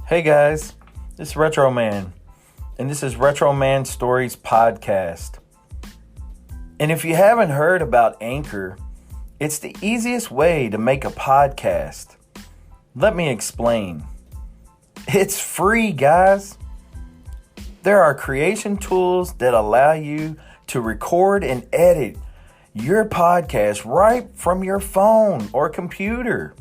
Hey guys, this is Retroman, and this is Retroman Stories Podcast. And if you haven't heard about Anchor, it's the easiest way to make a podcast. Let me explain. It's free, guys. There are creation tools that allow you to record and edit your podcast right from your phone or computer.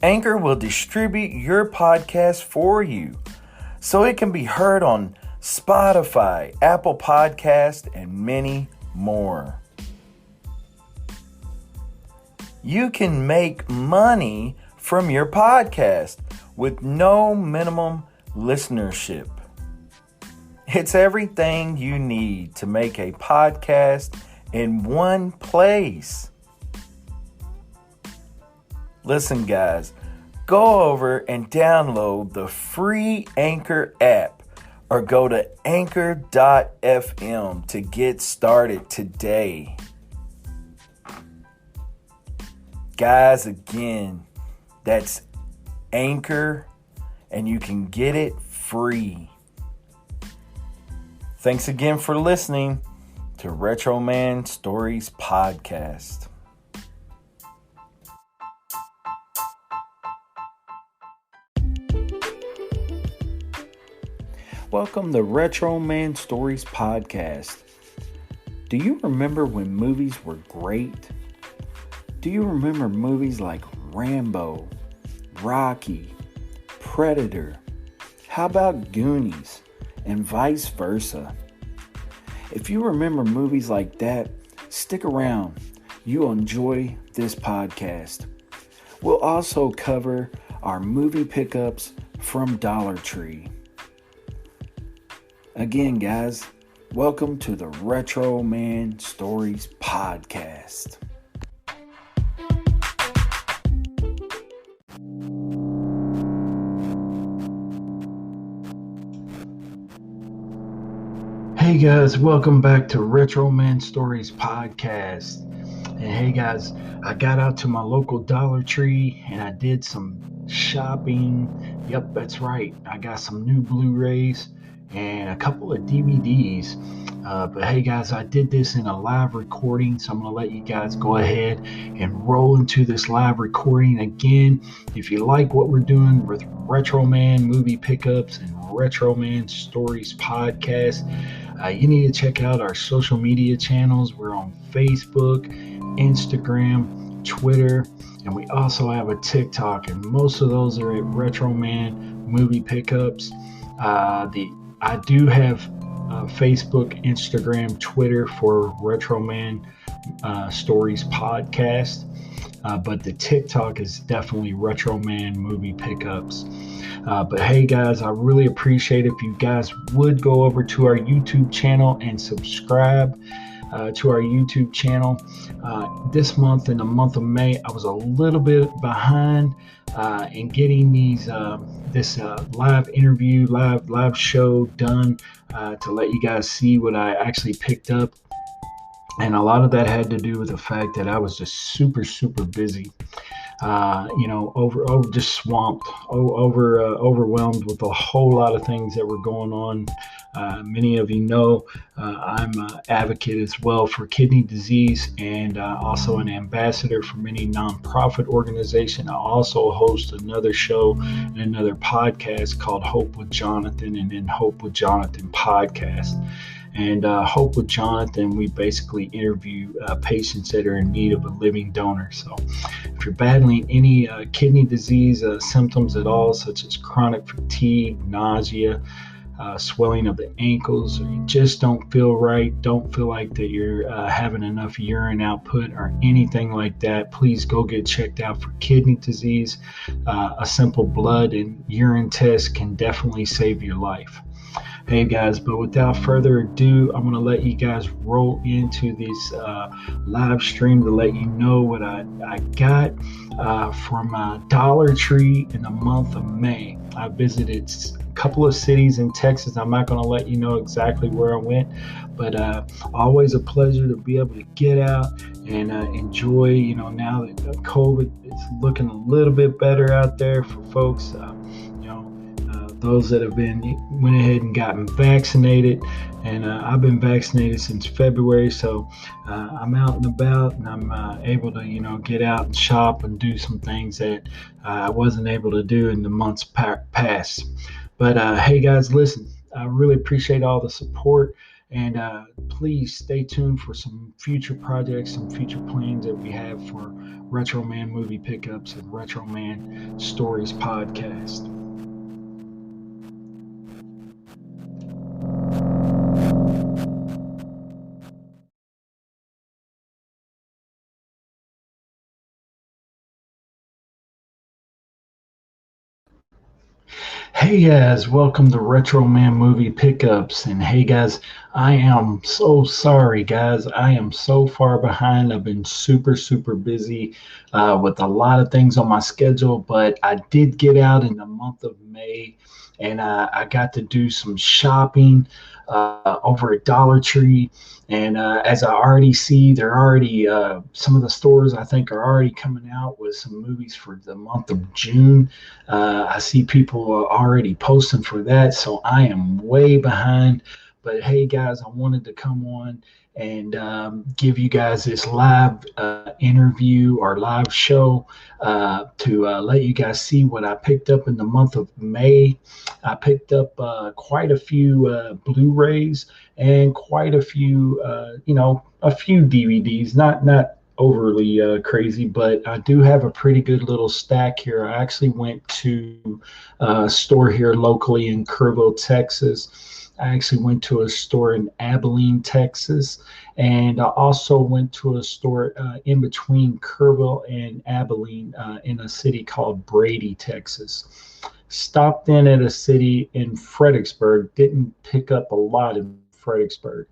Anchor will distribute your podcast for you so it can be heard on Spotify, Apple Podcast, and many more. You can make money from your podcast with no minimum listenership. It's everything you need to make a podcast in one place. Listen, guys, go over and download the free Anchor app or go to anchor.fm to get started today. Guys, again, that's Anchor, and you can get it free. Thanks again for listening to Retroman Stories Podcast. Welcome to Retroman Stories Podcast. Do you remember when movies were great? Do you remember movies like Rambo, Rocky, Predator? How about Goonies? And vice versa. If you remember movies like that, stick around. You'll enjoy this podcast. We'll also cover our movie pickups from Dollar Tree. Again, guys, welcome to the Retroman Stories Podcast. Hey guys, welcome back to Retroman Stories Podcast. And hey guys, I got out to my local Dollar Tree and I did some shopping. Yep, that's right. I got some new Blu Rays and a couple of DVDs. But hey guys, I did this in a live recording, so I'm going to let you guys go ahead and roll into this live recording. Again, if you like what we're doing with Retroman Movie Pickups and Retroman Stories Podcast, you need to check out our social media channels. We're on Facebook, Instagram, Twitter, and we also have a TikTok, and most of those are at Retroman Movie Pickups. I do have Facebook, Instagram, Twitter for Retroman Stories Podcast, but the TikTok is definitely Retroman Movie Pickups. But hey guys, I really appreciate if you guys would go over to our YouTube channel and subscribe to our YouTube channel. This month, in the month of May, I was a little bit behind in getting this live interview, live show done to let you guys see what I actually picked up. And a lot of that had to do with the fact that I was just super busy. Over just swamped, overwhelmed with a whole lot of things that were going on. Many of you know I'm an advocate as well for kidney disease and also an ambassador for many nonprofit organizations. I also host another show and another podcast called Hope with Jonathan, and then Hope with Jonathan podcast. And Hope with Jonathan, we basically interview patients that are in need of a living donor. So if you're battling any kidney disease symptoms at all, such as chronic fatigue, nausea, swelling of the ankles, or you just don't feel right, don't feel like that you're having enough urine output or anything like that, please go get checked out for kidney disease. A simple blood and urine test can definitely save your life. Hey guys, but without further ado, I'm going to let you guys roll into this live stream to let you know what I got from Dollar Tree in the month of May. I visited couple of cities in Texas. I'm not going to let you know exactly where I went, but always a pleasure to be able to get out and enjoy. Now that COVID is looking a little bit better out there for folks. Those that have went ahead and gotten vaccinated, and I've been vaccinated since February, so I'm out and about, and I'm able to get out and shop and do some things that I wasn't able to do in the months past. But hey guys, listen, I really appreciate all the support, and please stay tuned for some future projects, some future plans that we have for Retroman Movie Pickups and Retroman Stories Podcast. Hey guys, welcome to Retro Man Movie Pickups. And hey guys, I am so sorry, guys. I am so far behind. I've been super busy with a lot of things on my schedule, but I did get out in the month of May, and I got to do some shopping over at Dollar Tree. And as I already see, they're already, some of the stores I think are already coming out with some movies for the month of June. I see people are already posting for that, so I am way behind. But hey, guys, I wanted to come on and give you guys this live interview or live show to let you guys see what I picked up in the month of May. I picked up quite a few Blu Rays and quite a few, a few DVDs, not overly crazy, but I do have a pretty good little stack here. I actually went to a store here locally in Kerrville, Texas. I actually went to a store in Abilene, Texas, and I also went to a store in between Kerrville and Abilene in a city called Brady, Texas. Stopped in at a city in Fredericksburg. Didn't pick up a lot in Fredericksburg,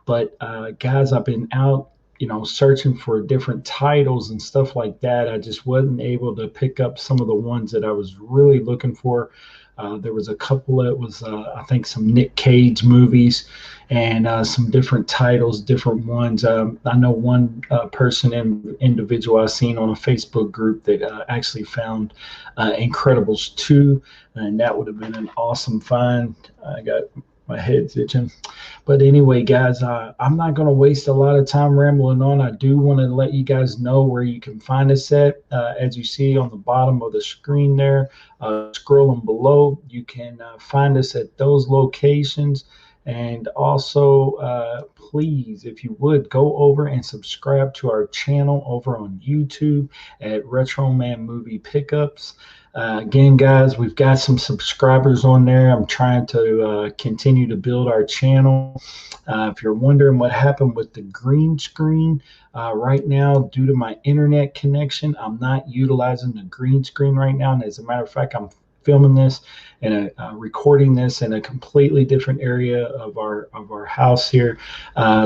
but guys, I've been out searching for different titles and stuff like that. I just wasn't able to pick up some of the ones that I was really looking for. There was a couple that was, I think, some Nick Cage movies and some different titles, different ones. I know one person and individual I've seen on a Facebook group that actually found Incredibles 2, and that would have been an awesome find. I got my head's itching. But anyway, guys, I'm not going to waste a lot of time rambling on. I do want to let you guys know where you can find us at. As you see on the bottom of the screen there, scrolling below, you can find us at those locations. And also, please, if you would, go over and subscribe to our channel over on YouTube at Retroman Movie Pickups. Again, guys, we've got some subscribers on there. I'm trying to continue to build our channel. If you're wondering what happened with the green screen, right now, due to my internet connection, I'm not utilizing the green screen right now. And as a matter of fact, I'm filming this and recording this in a completely different area of our house here,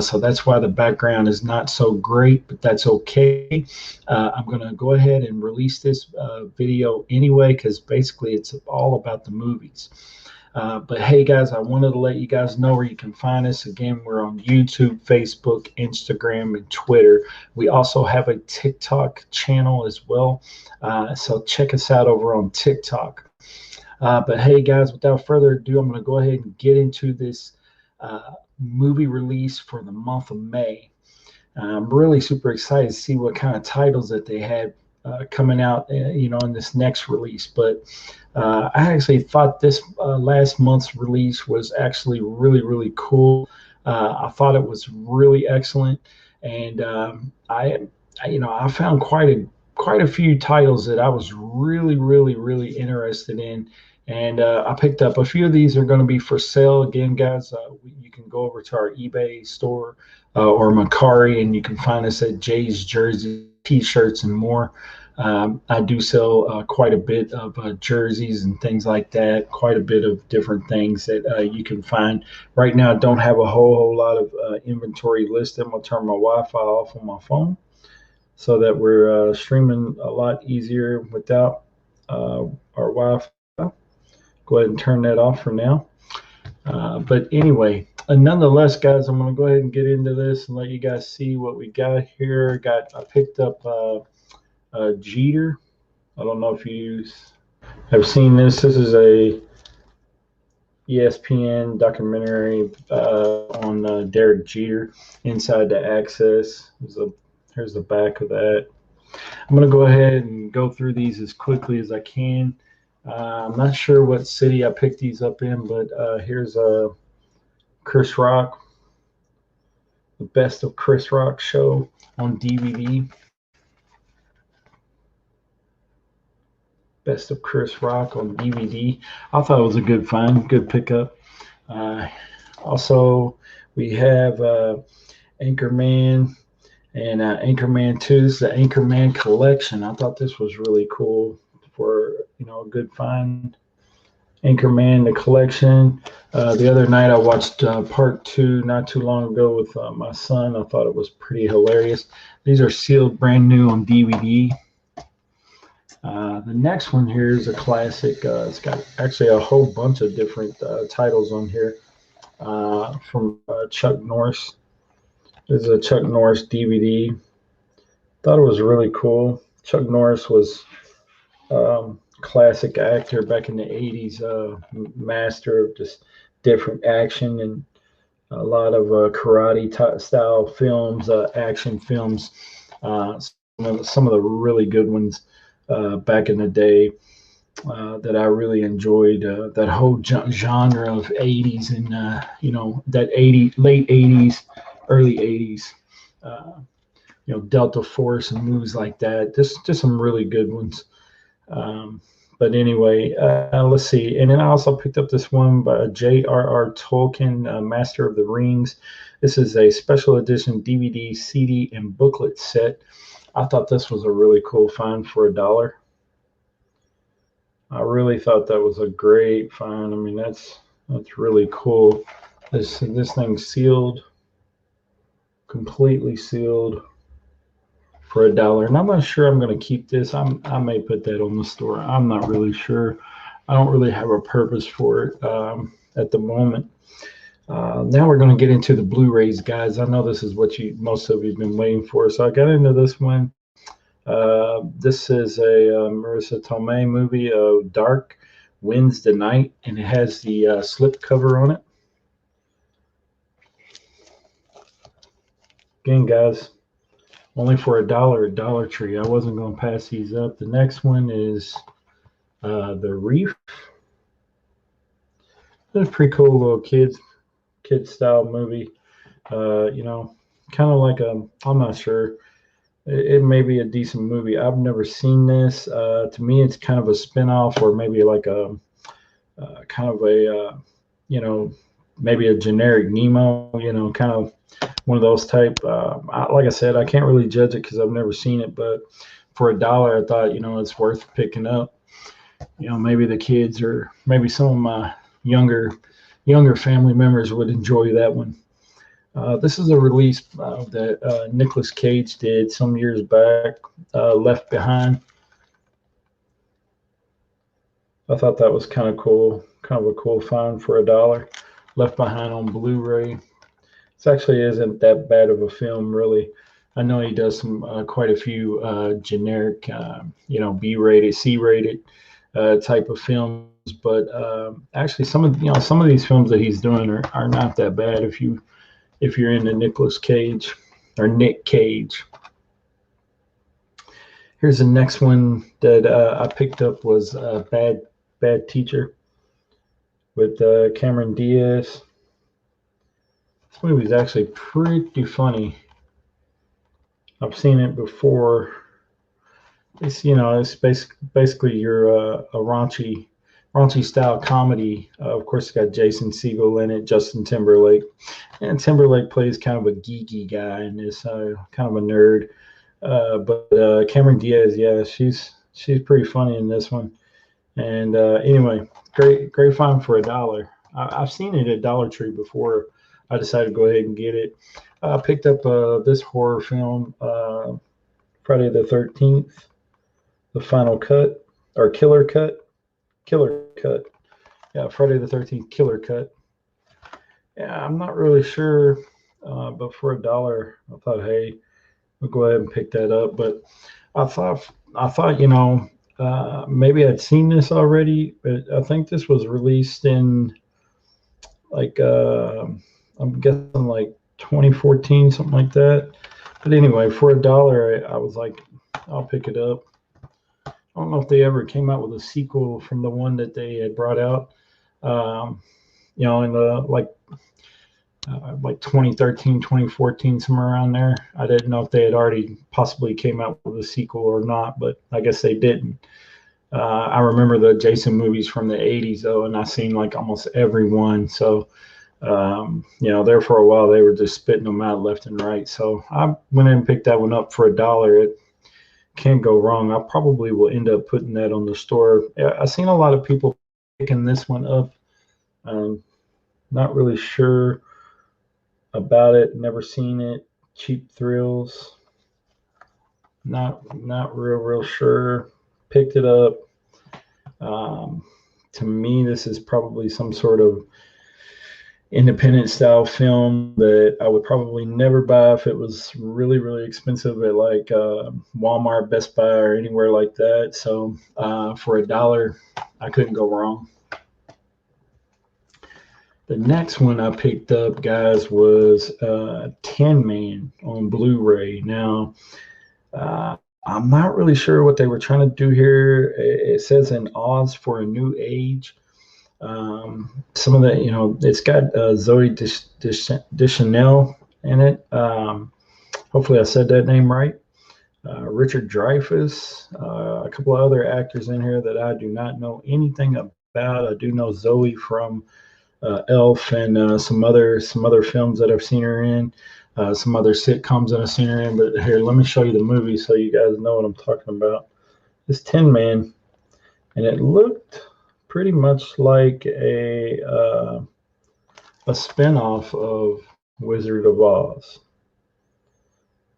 so that's why the background is not so great, but that's okay. I'm going to go ahead and release this video anyway, because basically it's all about the movies. But hey guys, I wanted to let you guys know where you can find us. Again, we're on YouTube, Facebook, Instagram, and Twitter. We also have a TikTok channel as well, so check us out over on TikTok. But hey guys, without further ado, I'm going to go ahead and get into this movie release for the month of May. I'm really super excited to see what kind of titles that they had coming out, in this next release. But I actually thought this last month's release was actually really cool. I thought it was really excellent, and I found quite a few titles that I was really interested in, and I picked up a few of these. Are going to be for sale again, guys. You can go over to our eBay store or Macari, and you can find us at Jay's Jersey T-shirts and more. I do sell quite a bit of jerseys and things like that, quite a bit of different things that you can find. Right now, I don't have a whole lot of inventory listed. I'm going to turn my Wi-Fi off on my phone so that we're streaming a lot easier without our Wi-Fi. go ahead and turn that off for now. But anyway, nonetheless, guys, I'm going to go ahead and get into this and let you guys see what we got here. I picked up Jeter. I don't know if you have seen this. This is a ESPN documentary on Derek Jeter, Inside the Access. Here's the back of that. I'm going to go ahead and go through these as quickly as I can. I'm not sure what city I picked these up in, but here's Chris Rock, the Best of Chris Rock show on DVD. Best of Chris Rock on DVD. I thought it was a good find, good pickup. Also, we have Anchorman and Anchorman 2. This is the Anchorman collection. I thought this was really cool for, a good find. Anchorman, the collection. The other night I watched part 2 not too long ago with my son. I thought it was pretty hilarious. These are sealed brand new on DVD. The next one here is a classic. It's got actually a whole bunch of different titles on here from Chuck Norris. This is a Chuck Norris DVD. Thought it was really cool. Chuck Norris was classic actor back in the 80s, master of just different action and a lot of karate style films, action films. Some of the really good ones back in the day that I really enjoyed. That whole genre of 80s and that late 80s, early 80s. Delta Force and movies like that. Just some really good ones. But anyway, let's see. And then I also picked up this one by J.R.R. Tolkien, Master of the Rings. This is a special edition DVD, CD, and booklet set. I thought this was a really cool find for $1. I really thought that was a great find. I mean, that's really cool. This thing's sealed, completely sealed, for $1. And I'm not sure I'm going to keep this. I may put that on the store. I'm not really sure. I don't really have a purpose for it at the moment. Now we're going to get into the Blu-rays, guys. I know this is what most of you have been waiting for. So I got into this one. This is a Marissa Tomei movie, Dark Winds the Night, and it has the slip cover on it. Again, guys, only for $1 at Dollar Tree. I wasn't going to pass these up. The next one is the Reef. It's a pretty cool little kid style movie. Kind of like I'm not sure. It may be a decent movie. I've never seen this. To me, it's kind of a spin-off, or maybe like a kind of a maybe a generic Nemo. Kind of one of those type. Like I said, I can't really judge it because I've never seen it. But for $1, I thought it's worth picking up. Maybe the kids or maybe some of my younger family members would enjoy that one. This is a release that Nicolas Cage did some years back, Left Behind. I thought that was kind of cool, kind of a cool find for $1. Left Behind on Blu Ray. This actually isn't that bad of a film, really. I know he does some quite a few generic, B-rated, C-rated type of films, but actually some of these films that he's doing are not that bad if you're into Nicolas Cage or Nick Cage. Here's the next one that I picked up was Bad Teacher with Cameron Diaz. This movie is actually pretty funny. I've seen it before. It's basically your a raunchy style comedy. Of course, it's got Jason Segel in it, Justin Timberlake, and Timberlake plays kind of a geeky guy and is kind of a nerd. But Cameron Diaz, yeah, she's pretty funny in this one. And anyway, great find for $1. I've seen it at Dollar Tree before. I decided to go ahead and get it. I picked up this horror film, Friday the 13th, the final cut or Killer Cut. Yeah, Friday the 13th Killer Cut. Yeah, I'm not really sure, but for $1, I thought, hey, we'll go ahead and pick that up. But I thought, maybe I'd seen this already, but I think this was released in like I'm guessing like 2014, something like that. But anyway, for $1, I was like, I'll pick it up. I don't know if they ever came out with a sequel from the one that they had brought out, um, in the like 2013, 2014, somewhere around there. I didn't know if they had already possibly came out with a sequel or not, but I guess they didn't. I remember the Jason movies from the 80s though, and I seen like almost every one. So, there for a while they were just spitting them out left and right. So I went in and picked that one up for $1. It can't go wrong. I probably will end up putting that on the store. I've seen a lot of people picking this one up. Not really sure about it. Never seen it. Cheap Thrills. Not real sure. Picked it up. To me, this is probably some sort of independent style film that I would probably never buy if it was really expensive at like Walmart, Best Buy, or anywhere like that. So for $1, I couldn't go wrong. The next one I picked up, guys, was Tin Man on Blu Ray. Now, I'm not really sure what they were trying to do here. It says in Oz for a New Age. Some of the, it's got Zoe Deschanel in it. Hopefully I said that name right. Richard Dreyfuss, a couple of other actors in here that I do not know anything about. I do know Zoe from Elf and some other films that I've seen her in, some other sitcoms that I've seen her in. But here, let me show you the movie so you guys know what I'm talking about. This Tin Man, and it looked pretty much like a spinoff of Wizard of Oz.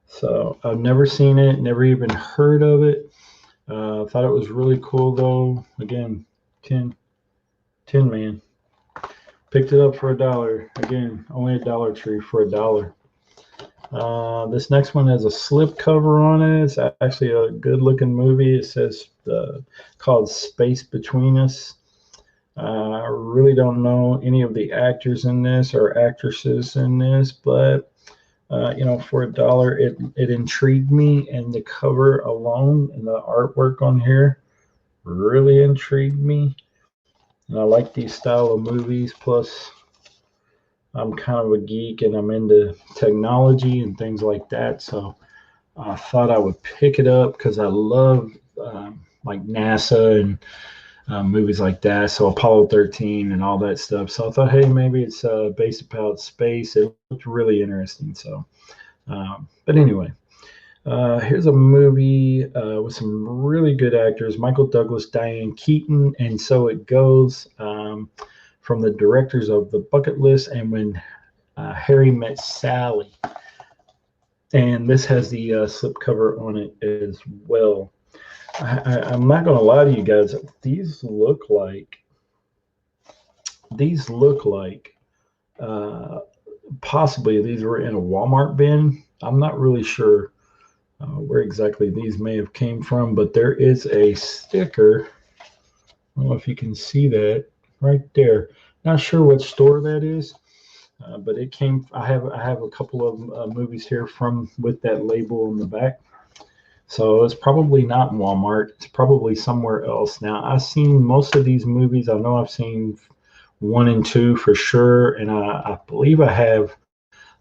So I've never seen it, never even heard of it. Thought it was really cool though. Again, Tin Man. Picked it up for $1. Again, only a Dollar Tree for $1. This next one has a slip cover on it. It's actually a good looking movie. It says called Space Between Us. I really don't know any of the actors in this or actresses in this, but for $1, it intrigued me, and the cover alone and the artwork on here really intrigued me. And I like these style of movies. Plus, I'm kind of a geek and I'm into technology and things like that. So I thought I would pick it up because I love like NASA and movies like that. So Apollo 13 and all that stuff. So I thought, hey, maybe it's based about space. It looked really interesting. So, but anyway. Here's a movie with some really good actors: Michael Douglas, Diane Keaton, and So It Goes, from the directors of The Bucket List and When Harry Met Sally. And this has the slipcover on it as well. I'm not going to lie to you guys. These look like possibly these were in a Walmart bin. I'm not really sure where exactly these may have came from, but there is a sticker. I don't know if you can see that right there. Not sure what store that is, but it came. I have a couple of movies here with that label on the back. So it's probably not in Walmart. It's probably somewhere else. Now, I've seen most of these movies. I know I've seen 1 and 2 for sure, and I believe I have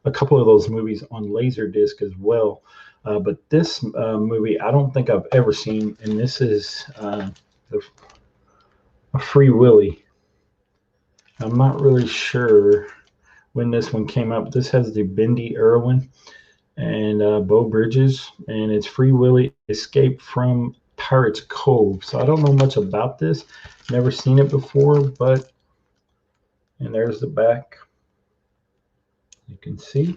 a couple of those movies on Laserdisc as well. But this movie, I don't think I've ever seen, and this is Free Willy. I'm not really sure when this one came out. This has the Bendy Irwin and Beau Bridges, and it's Free Willy Escape from Pirates Cove. So I don't know much about this. Never seen it before, but, and there's the back. You can see.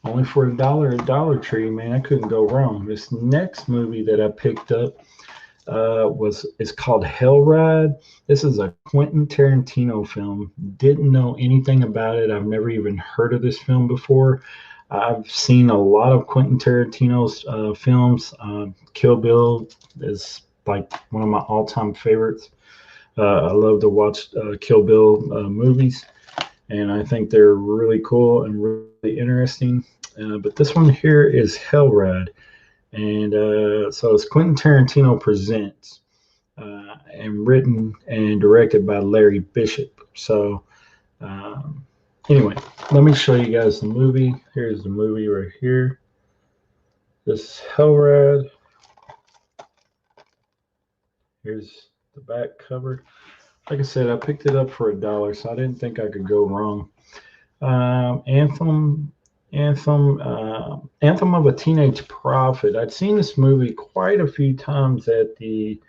Only for $1 at Dollar Tree, man. I couldn't go wrong. This next movie that I picked up is called Hell Ride. This is a Quentin Tarantino film. Didn't know anything about it. I've never even heard of this film before. I've seen a lot of Quentin Tarantino's films. Kill Bill is like one of my all-time favorites. I love to watch Kill Bill movies, and I think they're really cool and really interesting. But this one here is Hell Ride. And so it's Quentin Tarantino Presents, and written and directed by Larry Bishop. So anyway, let me show you guys the movie. Here's the movie right here. This Hell Ride. Here's the back cover. Like I said, I picked it up for $1, so I didn't think I could go wrong. Anthem of a Teenage Prophet. I'd seen this movie quite a few times at the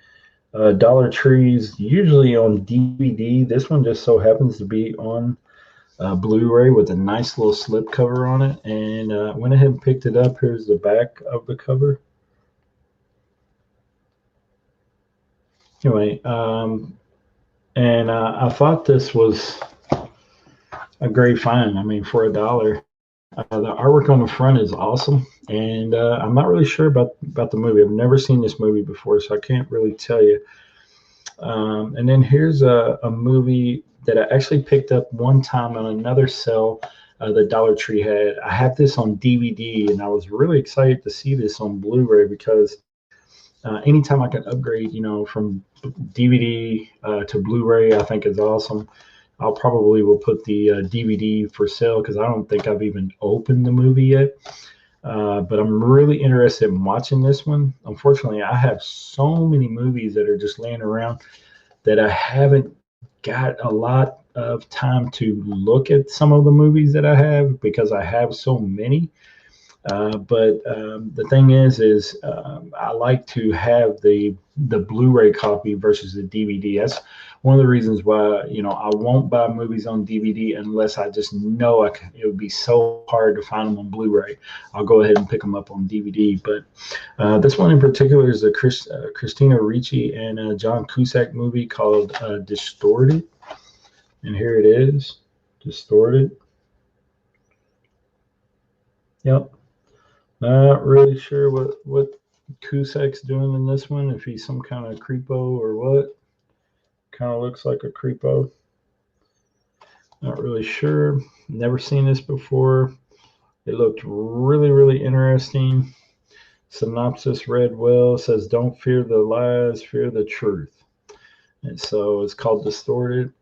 Dollar Trees, usually on DVD. This one just so happens to be on Blu Ray with a nice little slipcover on it, and went ahead and picked it up. Here's the back of the cover. Anyway, and I thought this was a great find. I mean, for $1. The artwork on the front is awesome, and I'm not really sure about the movie. I've never seen this movie before, so I can't really tell you. And then here's a movie that I actually picked up one time on another sale the Dollar Tree had. I have this on DVD, and I was really excited to see this on Blu-ray because anytime I can upgrade, from DVD to Blu-ray, I think is awesome. I'll probably will put the DVD for sale because I don't think I've even opened the movie yet. But I'm really interested in watching this one. Unfortunately, I have so many movies that are just laying around that I haven't got a lot of time to look at some of the movies that I have because I have so many. But the thing is I like to have the Blu-ray copy versus the DVD. That's one of the reasons why I won't buy movies on DVD unless I just know it would be so hard to find them on Blu-ray. I'll go ahead and pick them up on DVD. But this one in particular is a Christina Ricci and John Cusack movie called Distorted, and here it is, Distorted. Yep. Not really sure what Cusack's doing in this one, if he's some kind of creepo or what. Kind of looks like a creepo. Not really sure. Never seen this before. It looked really, really interesting. Synopsis read well. It says, "Don't fear the lies, fear the truth." And so it's called Distorted.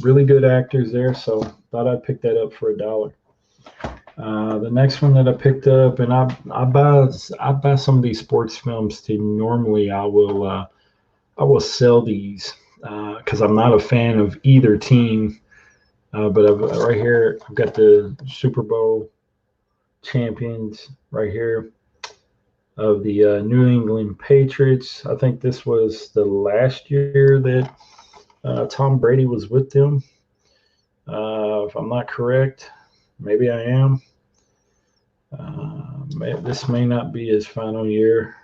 Really good actors there, so thought I'd pick that up for $1. The next one that I picked up, and I buy some of these sports films too. Normally I will sell these because I'm not a fan of either team. But right here I've got the Super Bowl champions right here of the New England Patriots. I think this was the last year that Tom Brady was with them. If I'm not correct. Maybe I am. This may not be his final year.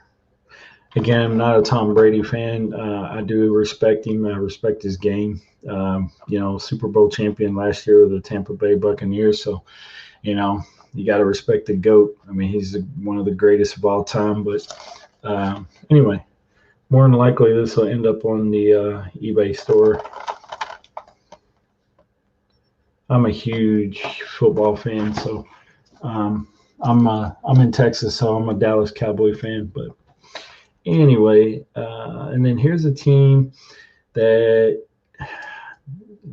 Again, I'm not a Tom Brady fan. I do respect him. I respect his game. Super Bowl champion last year with the Tampa Bay Buccaneers. So, you got to respect the GOAT. I mean, he's one of the greatest of all time. But anyway, more than likely this will end up on the eBay store. I'm a huge football fan, so I'm in Texas, so I'm a Dallas Cowboy fan. But anyway, and then here's a team that,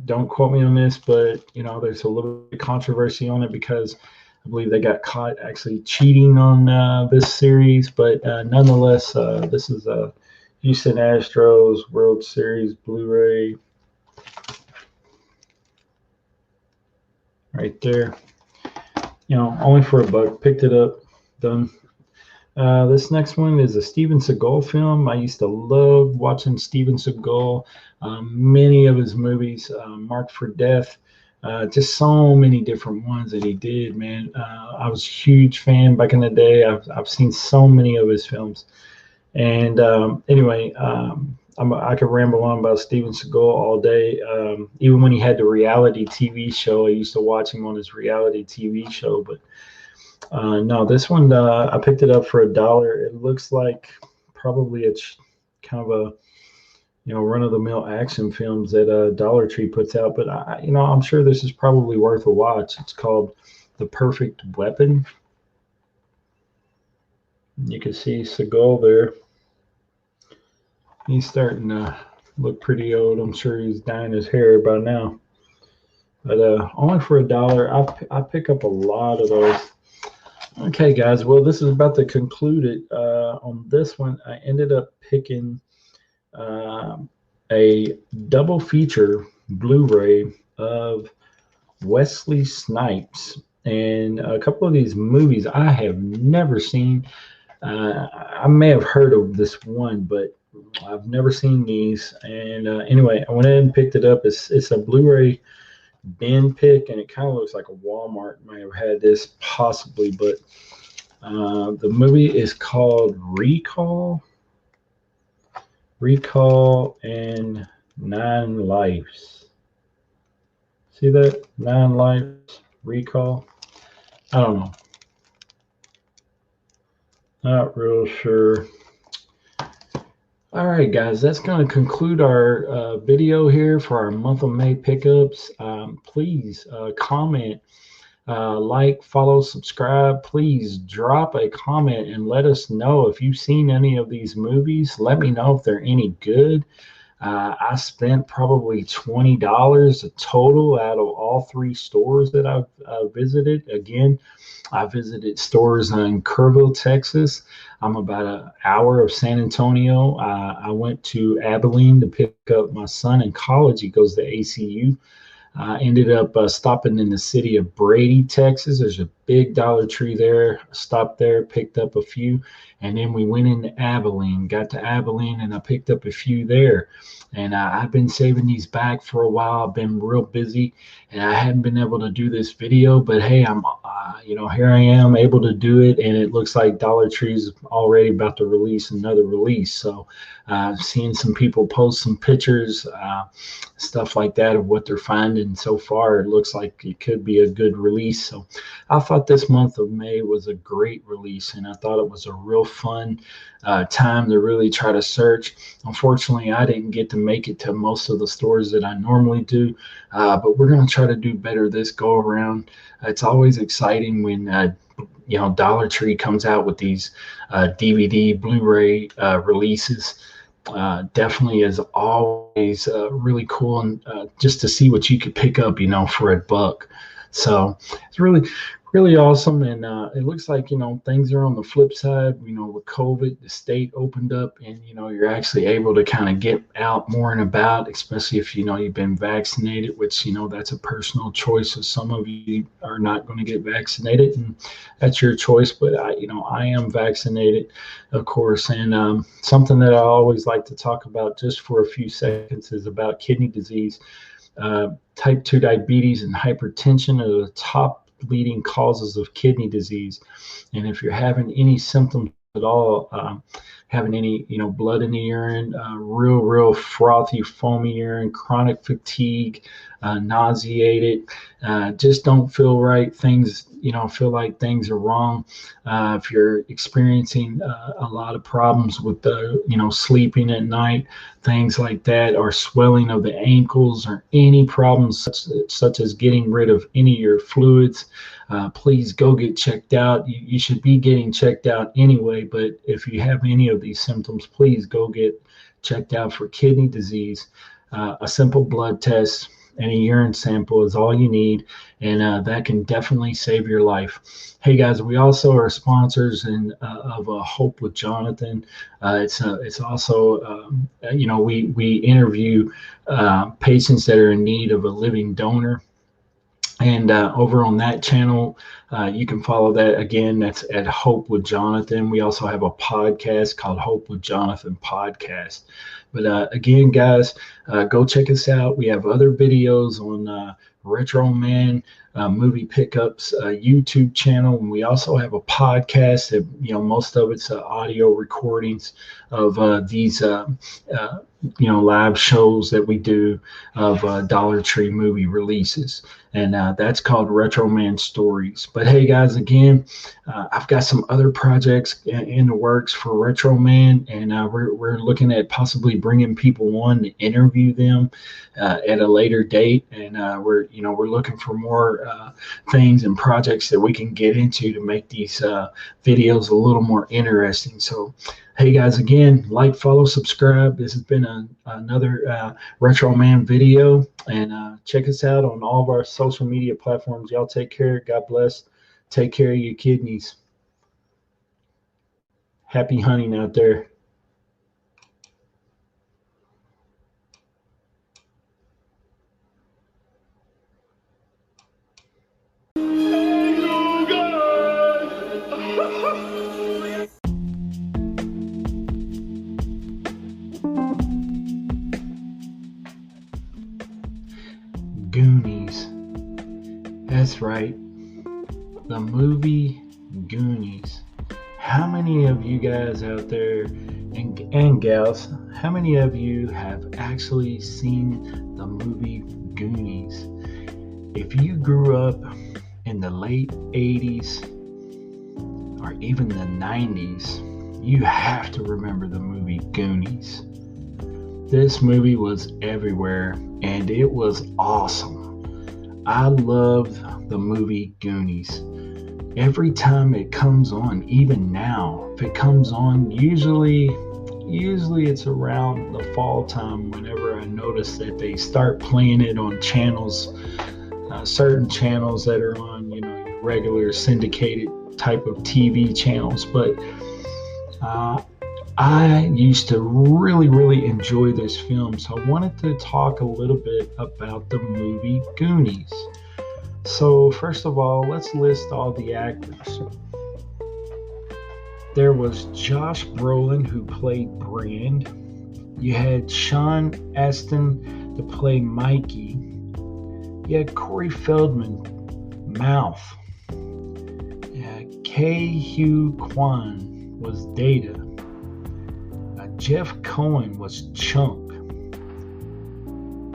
don't quote me on this, but there's a little bit of controversy on it because I believe they got caught actually cheating on this series. But nonetheless, this is a Houston Astros World Series Blu-ray. Right there, only for $1. Picked it up, done. This next one is a Steven Seagal film. I used to love watching Steven Seagal. Many of his movies, Marked for Death, just so many different ones that he did, man. I was a huge fan back in the day. I've seen so many of his films. And anyway, I could ramble on about Steven Seagal all day. Even when he had the reality TV show, I used to watch him on his reality TV show. But no, this one I picked it up for $1. It looks like probably it's kind of a run-of-the-mill action films that Dollar Tree puts out. But I'm sure this is probably worth a watch. It's called The Perfect Weapon. You can see Seagal there. He's starting to look pretty old. I'm sure he's dyeing his hair by now. But only for $1. I pick up a lot of those. Okay, guys. Well, this is about to conclude it. On this one, I ended up picking a double feature Blu Ray of Wesley Snipes. And a couple of these movies I have never seen. I may have heard of this one, but I've never seen these. And anyway, I went ahead and picked it up. It's a Blu Ray bin pick, and it kind of looks like a Walmart may have had this possibly. But the movie is called Recall and 9 Lives. See that? 9 Lives, Recall. I don't know. Not real sure. All right, guys, that's going to conclude our video here for our month of May pickups. Please comment, like, follow, subscribe. Please drop a comment and let us know if you've seen any of these movies. Let me know if they're any good. I spent probably $20 total out of all 3 stores that I've visited. Again, I visited stores in Kerrville, Texas. I'm about an hour of San Antonio. I went to Abilene to pick up my son in college. He goes to ACU. I ended up stopping in the city of Brady, Texas. There's a big Dollar Tree there. Stopped there, picked up a few, and then we went into Abilene. Got to Abilene, and I picked up a few there. And I've been saving these back for a while. I've been real busy, and I hadn't been able to do this video. But hey, I'm, here I am able to do it, and it looks like Dollar Tree's already about to release another release. So, seeing some people post some pictures, stuff like that of what they're finding so far, it looks like it could be a good release. So, I thought this month of May was a great release, and I thought it was a real fun time to really try to search. Unfortunately, I didn't get to make it to most of the stores that I normally do, but we're going to try to do better this go around. It's always exciting when Dollar Tree comes out with these DVD, Blu-ray releases. Definitely is always really cool, and just to see what you could pick up, for $1. So it's really awesome. And it looks like, things are on the flip side. With COVID, the state opened up, and, you're actually able to kind of get out more and about, especially if, you've been vaccinated, which, that's a personal choice. So some of you are not going to get vaccinated, and that's your choice. But I am vaccinated, of course. And something that I always like to talk about just for a few seconds is about kidney disease. Type 2 diabetes and hypertension are the top leading causes of kidney disease. And if you're having any symptoms at all, having any blood in the urine, real frothy, foamy urine, chronic fatigue, nauseated, just don't feel right, things feel like things are wrong, if you're experiencing a lot of problems with sleeping at night, things like that, or swelling of the ankles, or any problems such as getting rid of any of your fluids, please go get checked out. You should be getting checked out anyway, but if you have any of these symptoms, please go get checked out for kidney disease. A simple blood test and a urine sample is all you need, and that can definitely save your life. Hey guys, we also are sponsors of Hope with Jonathan. It's also we interview patients that are in need of a living donor. And over on that channel, you can follow that. Again, that's at Hope with Jonathan. We also have a podcast called Hope with Jonathan Podcast. But again, guys, go check us out. We have other videos on Retroman Movie Pickups YouTube channel, and we also have a podcast that, most of it's audio recordings of these live shows that we do of Dollar Tree movie releases, and that's called Retroman Stories. But hey guys, again, I've got some other projects in the works for Retroman, and we're looking at possibly bringing people on to interview them at a later date, and we're looking for more things and projects that we can get into to make these videos a little more interesting. So hey guys, again, like, follow, subscribe. This has been another Retroman video, and check us out on all of our social media platforms. Y'all take care. God bless. Take care of your kidneys. Happy hunting out there. Goonies. That's right. The movie Goonies. How many of you guys out there and gals, how many of you have actually seen the movie Goonies? If you grew up in the late 80s or even the 90s, you have to remember the movie Goonies. This movie was everywhere, and it was awesome. I loved the movie Goonies. Every time it comes on, even now, if it comes on, usually it's around the fall time whenever I notice that they start playing it on channels, certain channels that are on, regular syndicated type of TV channels. But I used to really enjoy this film, so I wanted to talk a little bit about the movie Goonies. So first of all, let's list all the actors. There was Josh Brolin, who played Brand. You had Sean Astin to play Mikey. You had Corey Feldman, Mouth. Hugh Kwan was Data. Jeff Cohen was Chunk,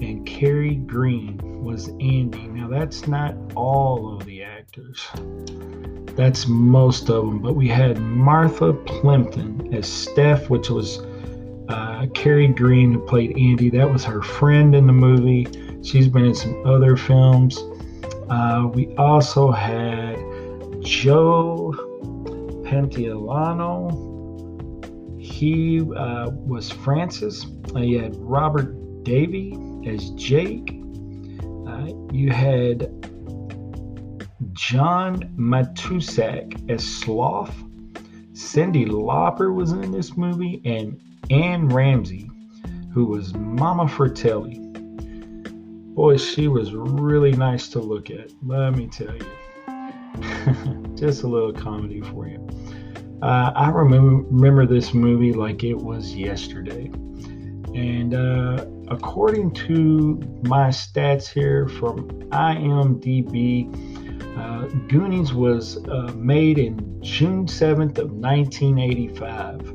and Kerry Green was Andy. Now that's not all of the actors, that's most of them, but we had Martha Plimpton as Steph, which was Kerry Green, who played Andy. That was her friend in the movie. She's been in some other films. We also had Joe Pantoliano. He was Francis. You had Robert Davey as Jake. You had John Matusak as Sloth. Cyndi Lauper was in this movie, and Anne Ramsey, who was Mama Fratelli. Boy, she was really nice to look at, let me tell you. Just a little comedy for you. I remember this movie like it was yesterday. And according to my stats here from IMDb, Goonies was made in June 7th of 1985.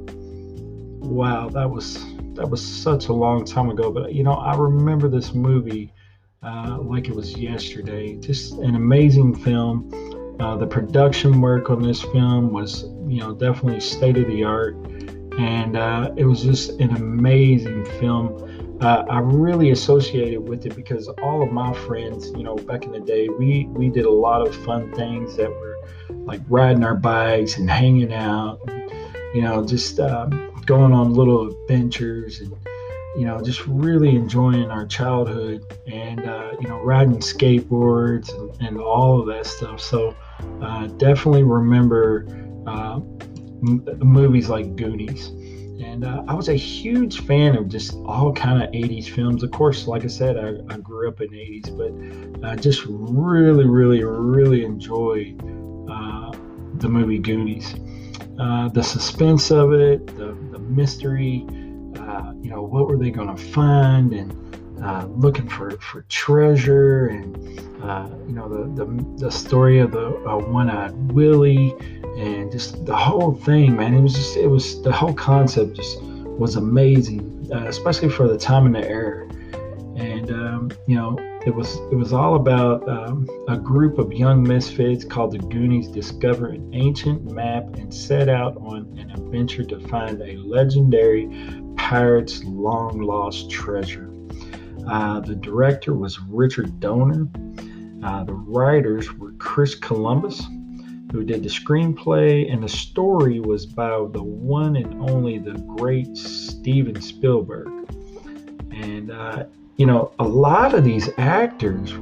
Wow, that was such a long time ago. But I remember this movie like it was yesterday. Just an amazing film. The production work on this film was, definitely state of the art, and it was just an amazing film. I really associated with it because all of my friends, back in the day, we did a lot of fun things that were like riding our bikes and hanging out, and, just going on little adventures and, just really enjoying our childhood and, riding skateboards and all of that stuff. So definitely remember movies like Goonies. And I was a huge fan of just all kind of 80s films. Of course, like I said, I grew up in the 80s, but I just really enjoy the movie Goonies. The suspense of it, the mystery, what were they going to find, and looking for treasure, and the story of the one-eyed Willy, and just the whole thing, man. It was the whole concept just was amazing, especially for the time and the era. And it was all about a group of young misfits called the Goonies discover an ancient map and set out on an adventure to find a legendary pirate's long lost treasure. The director was Richard Donner. The writers were Chris Columbus, who did the screenplay, and the story was by the one and only the great Steven Spielberg. And a lot of these actors,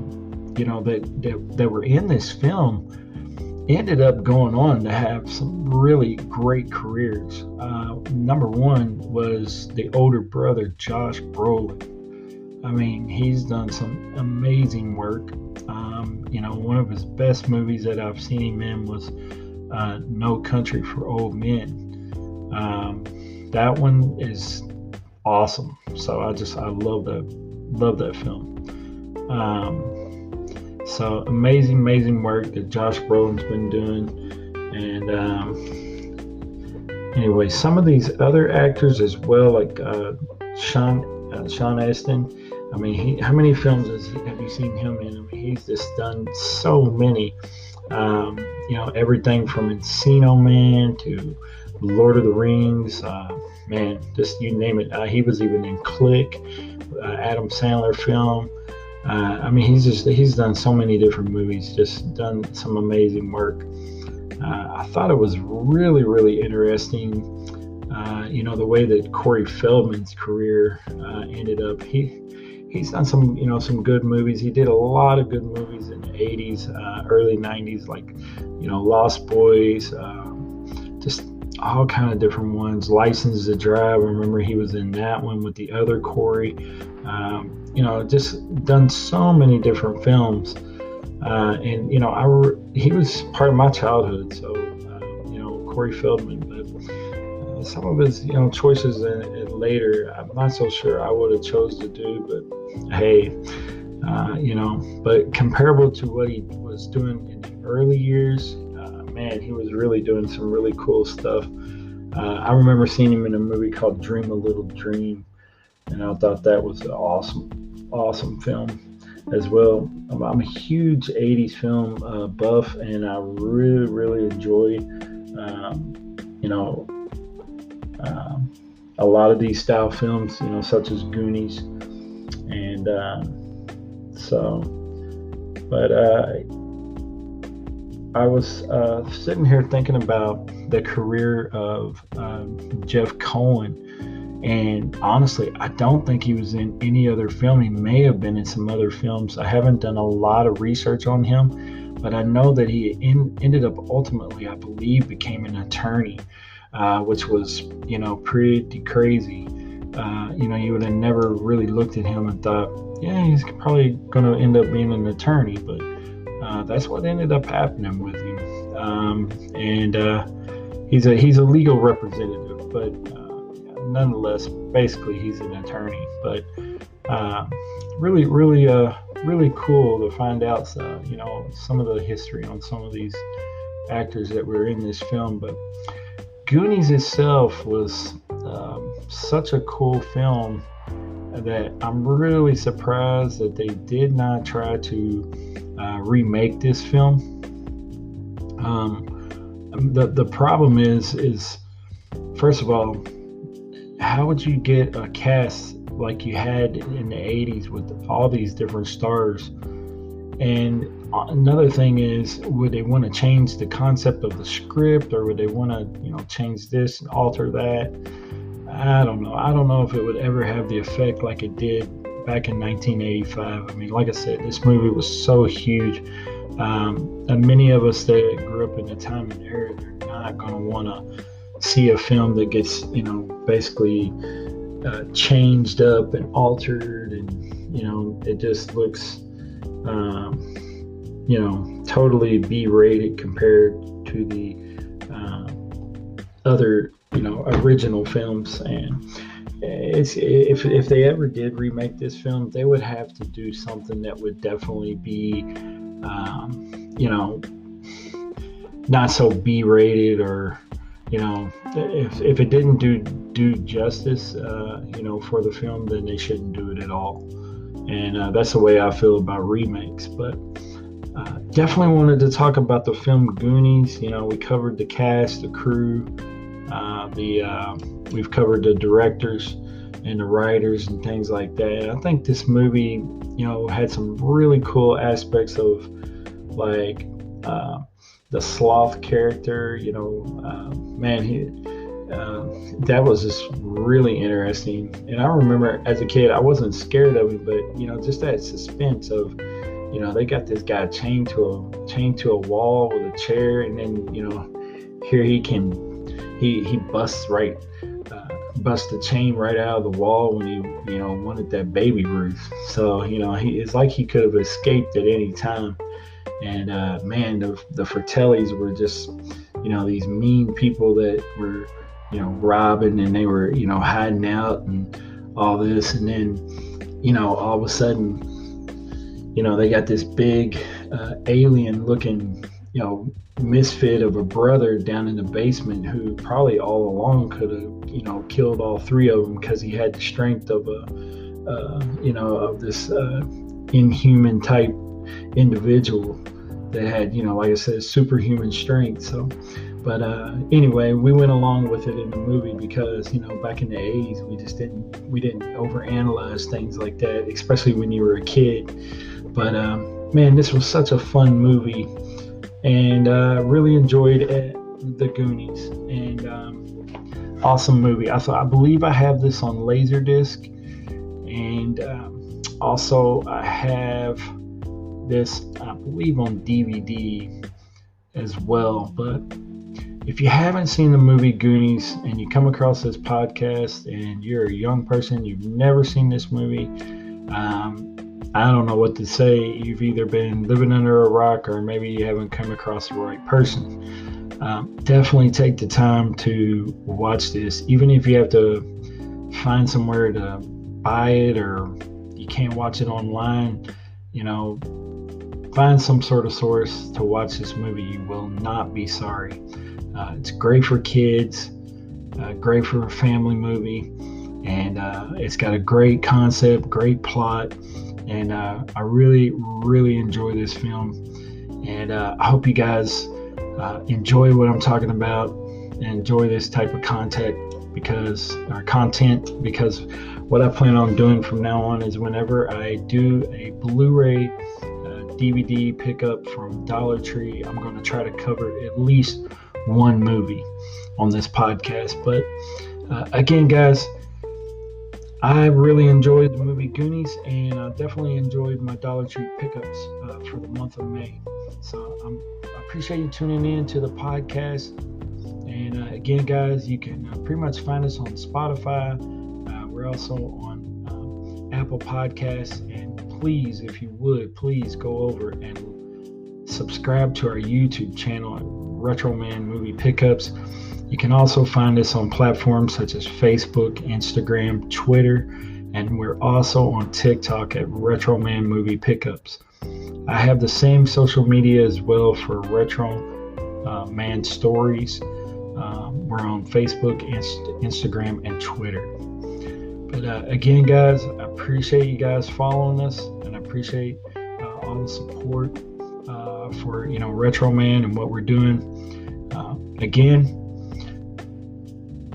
that were in this film ended up going on to have some really great careers. Number one was the older brother, Josh Brolin. I mean, he's done some amazing work. One of his best movies that I've seen him in was No Country for Old Men. That one is awesome. So I love that film. So amazing work that Josh Brolin's been doing. And anyway, some of these other actors as well, like Sean Astin. I mean, how many films have you seen him in? I mean, he's just done so many. Everything from Encino Man to Lord of the Rings. Man, just you name it. He was even in Click, Adam Sandler film. I mean, he's done so many different movies. Just done some amazing work. I thought it was really, really interesting. The way that Corey Feldman's career ended up. He's done some good movies. He did a lot of good movies in the 80s, early 90s, like, Lost Boys, just all kind of different ones. License to Drive, I remember he was in that one with the other Corey. Just done so many different films. And he was part of my childhood, so, Corey Feldman, but some of his, choices later, I'm not so sure I would have chose to do, but hey, but comparable to what he was doing in the early years, man, he was really doing some really cool stuff. I remember seeing him in a movie called Dream a Little Dream, and I thought that was an awesome film as well. I'm a huge 80s film buff, and I really enjoy a lot of these style films, such as Goonies. And I was sitting here thinking about the career of Jeff Cohen, and honestly, I don't think he was in any other film. He may have been in some other films. I haven't done a lot of research on him, but I know that he ended up ultimately, I believe, became an attorney, which was, pretty crazy. You would have never really looked at him and thought, yeah, he's probably going to end up being an attorney, but that's what ended up happening with him. He's a legal representative, but nonetheless, basically he's an attorney. But really cool to find out, some of the history on some of these actors that were in this film. But Goonies itself was such a cool film that I'm really surprised that they did not try to remake this film. The problem is first of all, how would you get a cast like you had in the 80s with all these different stars? And another thing is, would they want to change the concept of the script, or would they want to, change this and alter that? I don't know. I don't know if it would ever have the effect like it did back in 1985. I mean, like I said, this movie was so huge. And many of us that grew up in the time and era, they're not going to want to see a film that gets, basically changed up and altered, and, it just looks, totally B-rated compared to the other, original films. And, if they ever did remake this film, they would have to do something that would definitely be, you know, not so B-rated, or if it didn't do justice, for the film, then they shouldn't do it at all. And that's the way I feel about remakes. But definitely wanted to talk about the film Goonies. We covered the cast, the crew, we've covered the directors and the writers and things like that. I think this movie, had some really cool aspects of, like, the sloth character. That was just really interesting. And I remember as a kid, I wasn't scared of him, but just that suspense of, they got this guy chained to a wall with a chair, and then here he busts the chain right out of the wall when he wanted that baby Ruth. So it's like he could have escaped at any time. And man, the Fratellis were just these mean people that were robbing, and they were hiding out and all this. And then all of a sudden they got this big alien looking misfit of a brother down in the basement, who probably all along could have killed all three of them, because he had the strength of of this inhuman type individual that had like I said, superhuman strength. So but anyway, we went along with it in the movie because back in the 80s we didn't overanalyze things like that, especially when you were a kid. But man, this was such a fun movie, and really enjoyed The Goonies. And awesome movie. I believe I have this on Laserdisc, and also I have this, I believe, on DVD as well. But if you haven't seen the movie Goonies and you come across this podcast and you're a young person, you've never seen this movie, I don't know what to say. You've either been living under a rock, or maybe you haven't come across the right person. Definitely take the time to watch this, even if you have to find somewhere to buy it, or you can't watch it online. Find some sort of source to watch this movie. You will not be sorry. It's great for kids, great for a family movie, and it's got a great concept, great plot. And I really, really enjoy this film. And I hope you guys enjoy what I'm talking about, and enjoy this type of content, because what I plan on doing from now on is, whenever I do a Blu Ray DVD pickup from Dollar Tree, I'm going to try to cover at least one movie on this podcast. But again, guys, I really enjoyed the movie Goonies, and I definitely enjoyed my Dollar Tree pickups for the month of May. So I appreciate you tuning in to the podcast. And again, guys, you can pretty much find us on Spotify. We're also on Apple Podcasts. And please, if you would, please go over and subscribe to our YouTube channel at Retroman Movie Pickups. You can also find us on platforms such as Facebook, Instagram, Twitter, and we're also on TikTok at Retroman Movie Pickups. I have the same social media as well for Retroman Stories. We're on Facebook, Instagram, and Twitter. But again, guys, I appreciate you guys following us, and I appreciate all the support for Retroman and what we're doing. Again,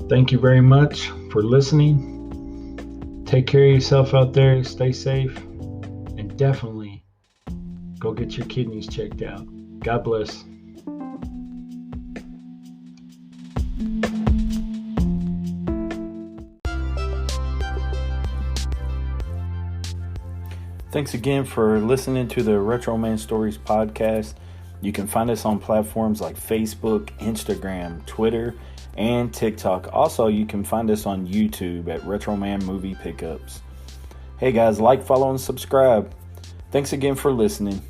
thank you very much for listening. Take care of yourself out there. Stay safe. And definitely go get your kidneys checked out. God bless. Thanks again for listening to the Retroman Stories podcast. You can find us on platforms like Facebook, Instagram, Twitter, and TikTok. Also, you can find us on YouTube at Retroman Movie Pickups. Hey guys, like, follow, and subscribe. Thanks again for listening.